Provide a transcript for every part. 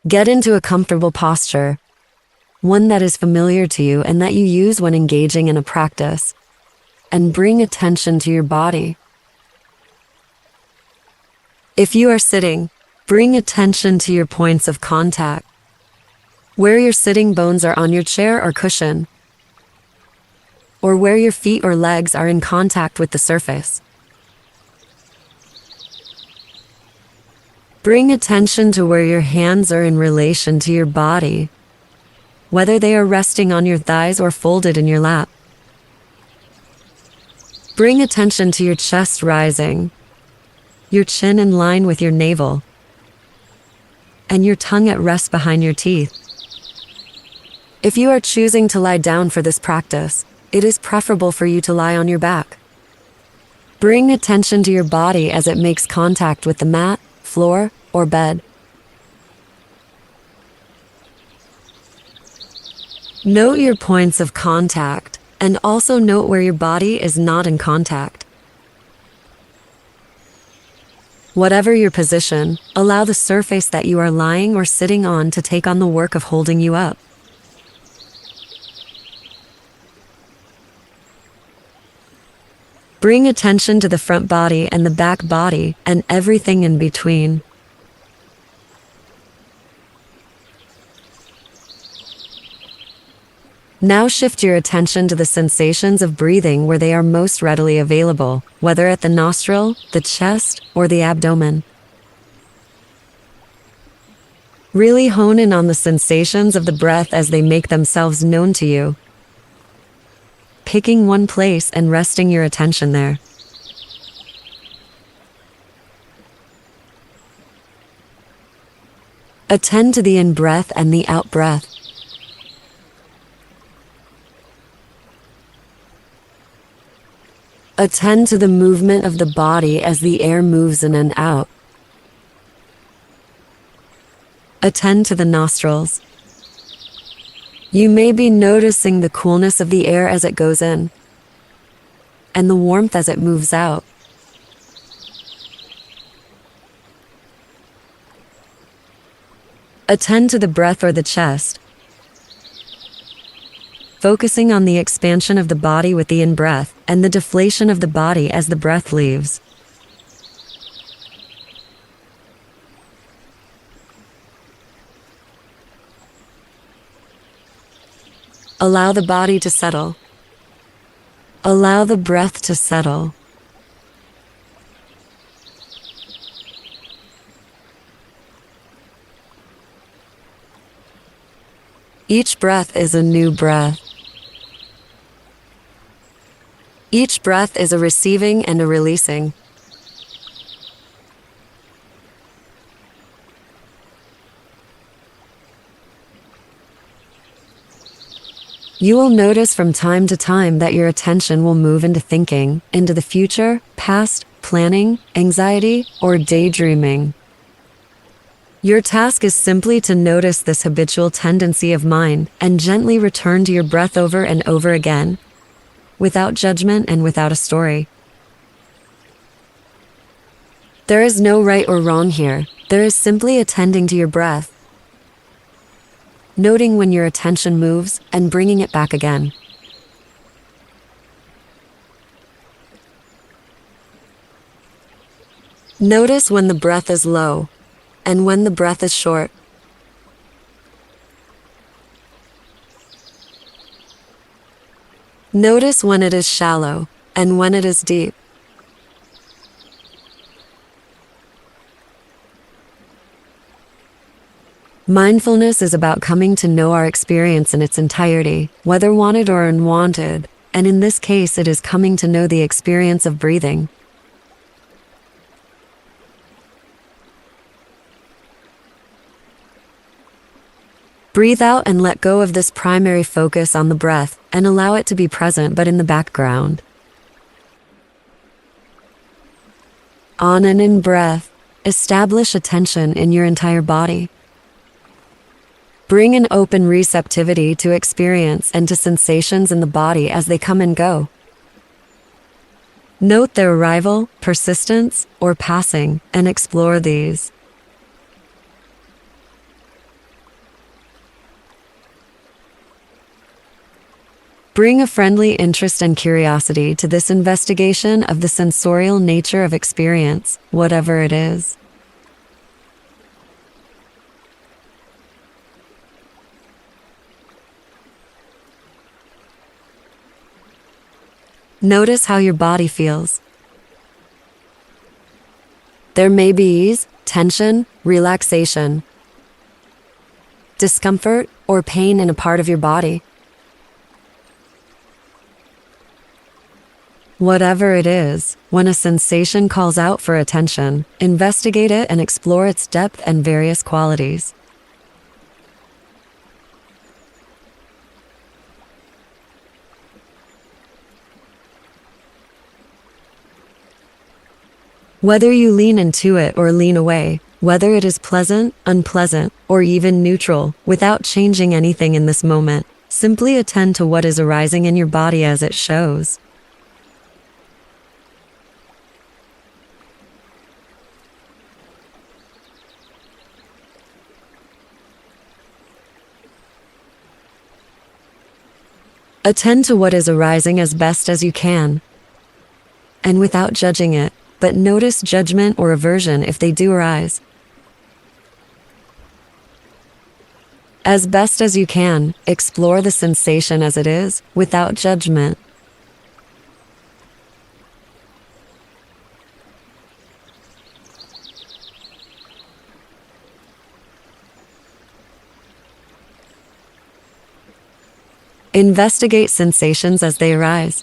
Get into a comfortable posture, one that is familiar to you and that you use when engaging in a practice, and bring attention to your body. If you are sitting, bring attention to your points of contact, where your sitting bones are on your chair or cushion, or where your feet or legs are in contact with the surface. Bring attention to where your hands are in relation to your body, whether they are resting on your thighs or folded in your lap. Bring attention to your chest rising, your chin in line with your navel, and your tongue at rest behind your teeth. If you are choosing to lie down for this practice, it is preferable for you to lie on your back. Bring attention to your body as it makes contact with the mat, floor, or bed. Note your points of contact, and also note where your body is not in contact. Whatever your position, allow the surface that you are lying or sitting on to take on the work of holding you up. Bring attention to the front body and the back body and everything in between. Now shift your attention to the sensations of breathing where they are most readily available, whether at the nostril, the chest, or the abdomen. Really hone in on the sensations of the breath as they make themselves known to you, picking one place and resting your attention there. Attend to the in-breath and the out-breath. Attend to the movement of the body as the air moves in and out. Attend to the nostrils. You may be noticing the coolness of the air as it goes in, and the warmth as it moves out. Attend to the breath or the chest, focusing on the expansion of the body with the in-breath and the deflation of the body as the breath leaves. Allow the body to settle. Allow the breath to settle. Each breath is a new breath. Each breath is a receiving and a releasing. You will notice from time to time that your attention will move into thinking, into the future, past, planning, anxiety, or daydreaming. Your task is simply to notice this habitual tendency of mind and gently return to your breath over and over again, without judgment and without a story. There is no right or wrong here. There is simply attending to your breath, noting when your attention moves and bringing it back again. Notice when the breath is low and when the breath is short. Notice when it is shallow and when it is deep. Mindfulness is about coming to know our experience in its entirety, whether wanted or unwanted, and in this case it is coming to know the experience of breathing. Breathe out and let go of this primary focus on the breath and allow it to be present but in the background. On and in breath, establish attention in your entire body. Bring an open receptivity to experience and to sensations in the body as they come and go. Note their arrival, persistence, or passing, and explore these. Bring a friendly interest and curiosity to this investigation of the sensorial nature of experience, whatever it is. Notice how your body feels. There may be ease, tension, relaxation, discomfort, or pain in a part of your body. Whatever it is, when a sensation calls out for attention, investigate it and explore its depth and various qualities. Whether you lean into it or lean away, whether it is pleasant, unpleasant, or even neutral, without changing anything in this moment, simply attend to what is arising in your body as it shows. Attend to what is arising as best as you can, and without judging it, but notice judgment or aversion if they do arise. As best as you can, explore the sensation as it is, without judgment. Investigate sensations as they arise.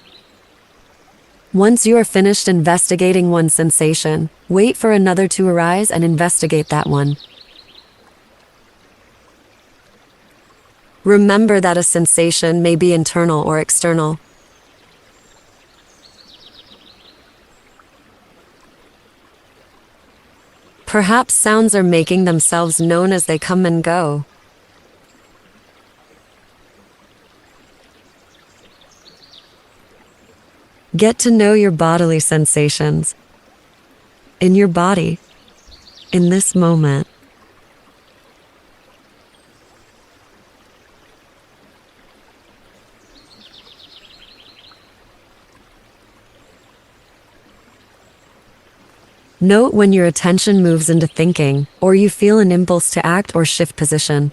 Once you are finished investigating one sensation, wait for another to arise and investigate that one. Remember that a sensation may be internal or external. Perhaps sounds are making themselves known as they come and go. Get to know your bodily sensations. In your body, in this moment. Note when your attention moves into thinking, or you feel an impulse to act or shift position.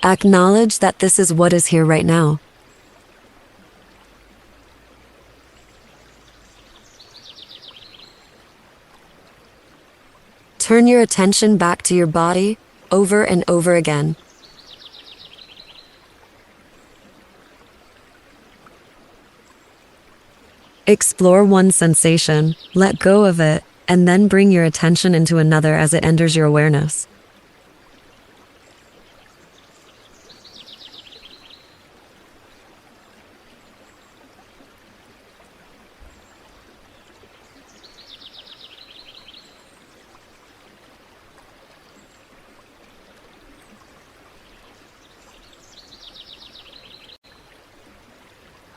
Acknowledge that this is what is here right now. Turn your attention back to your body, over and over again. Explore one sensation, let go of it, and then bring your attention into another as it enters your awareness.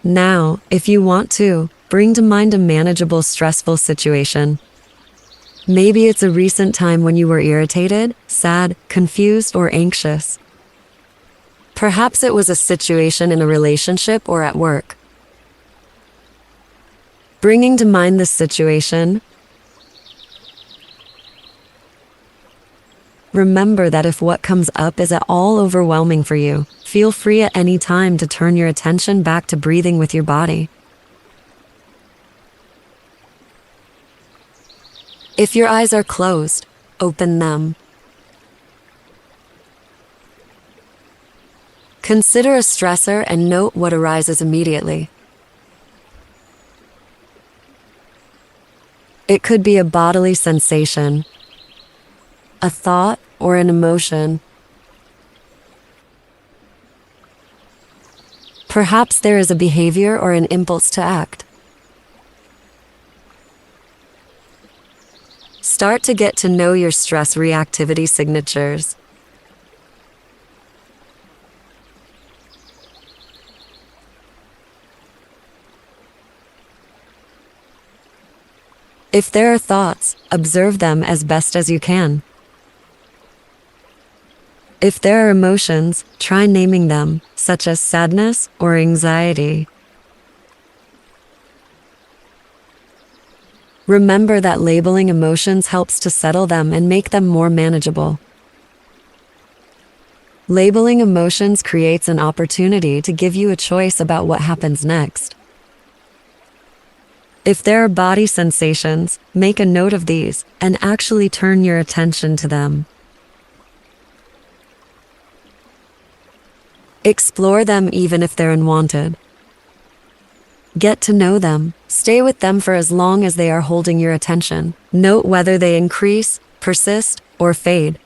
Now, if you want to, bring to mind a manageable, stressful situation. Maybe it's a recent time when you were irritated, sad, confused, or anxious. Perhaps it was a situation in a relationship or at work. Bringing to mind this situation, remember that if what comes up is at all overwhelming for you, feel free at any time to turn your attention back to breathing with your body. If your eyes are closed, open them. Consider a stressor and note what arises immediately. It could be a bodily sensation, a thought, or an emotion. Perhaps there is a behavior or an impulse to act. Start to get to know your stress reactivity signatures. If there are thoughts, observe them as best as you can. If there are emotions, try naming them, such as sadness or anxiety. Remember that labeling emotions helps to settle them and make them more manageable. Labeling emotions creates an opportunity to give you a choice about what happens next. If there are body sensations, make a note of these and actually turn your attention to them. Explore them even if they're unwanted. Get to know them. Stay with them for as long as they are holding your attention. Note whether they increase, persist, or fade.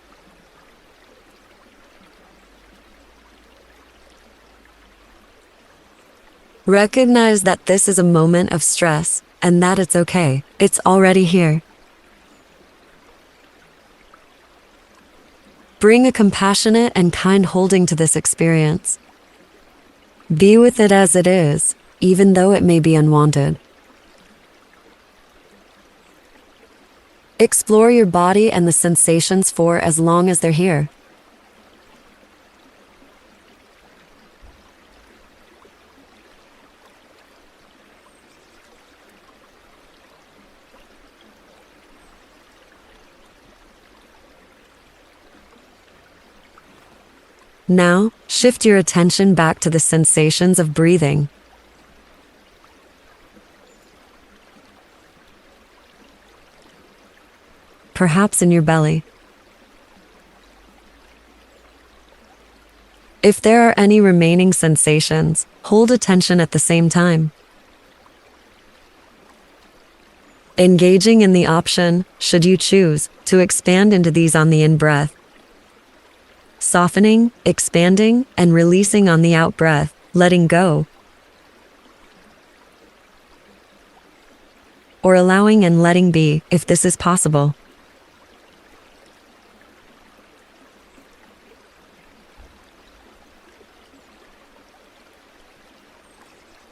Recognize that this is a moment of stress and that it's okay. It's already here. Bring a compassionate and kind holding to this experience. Be with it as it is, even though it may be unwanted. Explore your body and the sensations for as long as they're here. Now, shift your attention back to the sensations of breathing. Perhaps in your belly. If there are any remaining sensations, hold attention at the same time. Engaging in the option, should you choose, to expand into these on the in-breath. Softening, expanding, and releasing on the out-breath, letting go. Or allowing and letting be, if this is possible.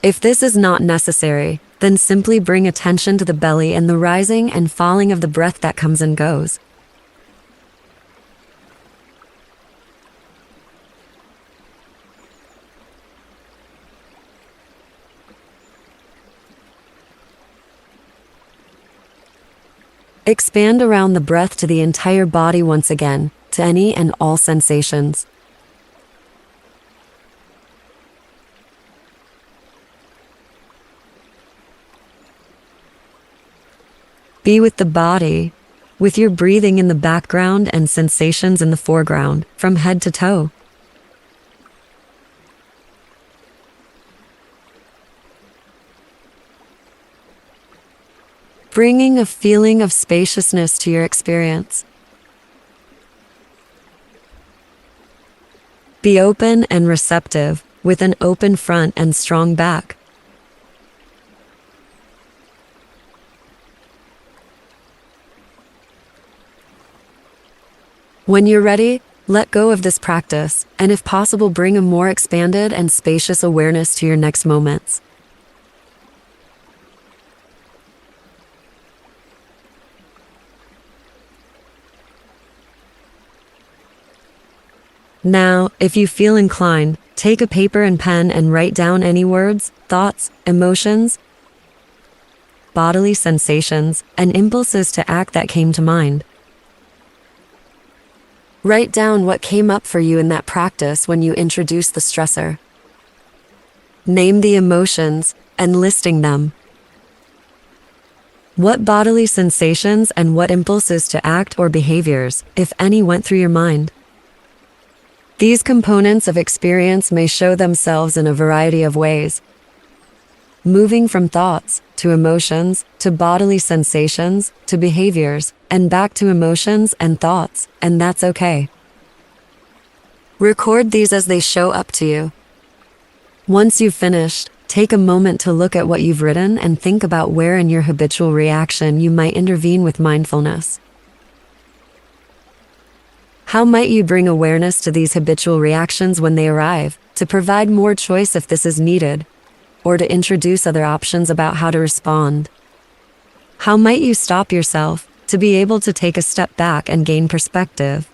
If this is not necessary, then simply bring attention to the belly and the rising and falling of the breath that comes and goes. Expand around the breath to the entire body once again, to any and all sensations. Be with the body, with your breathing in the background and sensations in the foreground, from head to toe. Bringing a feeling of spaciousness to your experience. Be open and receptive, with an open front and strong back. When you're ready, let go of this practice, and if possible, bring a more expanded and spacious awareness to your next moments. Now, if you feel inclined, take a paper and pen and write down any words, thoughts, emotions, bodily sensations, and impulses to act that came to mind. Write down what came up for you in that practice when you introduced the stressor. Name the emotions and listing them. What bodily sensations and what impulses to act or behaviors, if any, went through your mind? These components of experience may show themselves in a variety of ways, moving from thoughts, to emotions, to bodily sensations, to behaviors, and back to emotions and thoughts, and that's okay. Record these as they show up to you. Once you've finished, take a moment to look at what you've written and think about where in your habitual reaction you might intervene with mindfulness. How might you bring awareness to these habitual reactions when they arrive, to provide more choice if this is needed, or to introduce other options about how to respond? How might you stop yourself, to be able to take a step back and gain perspective?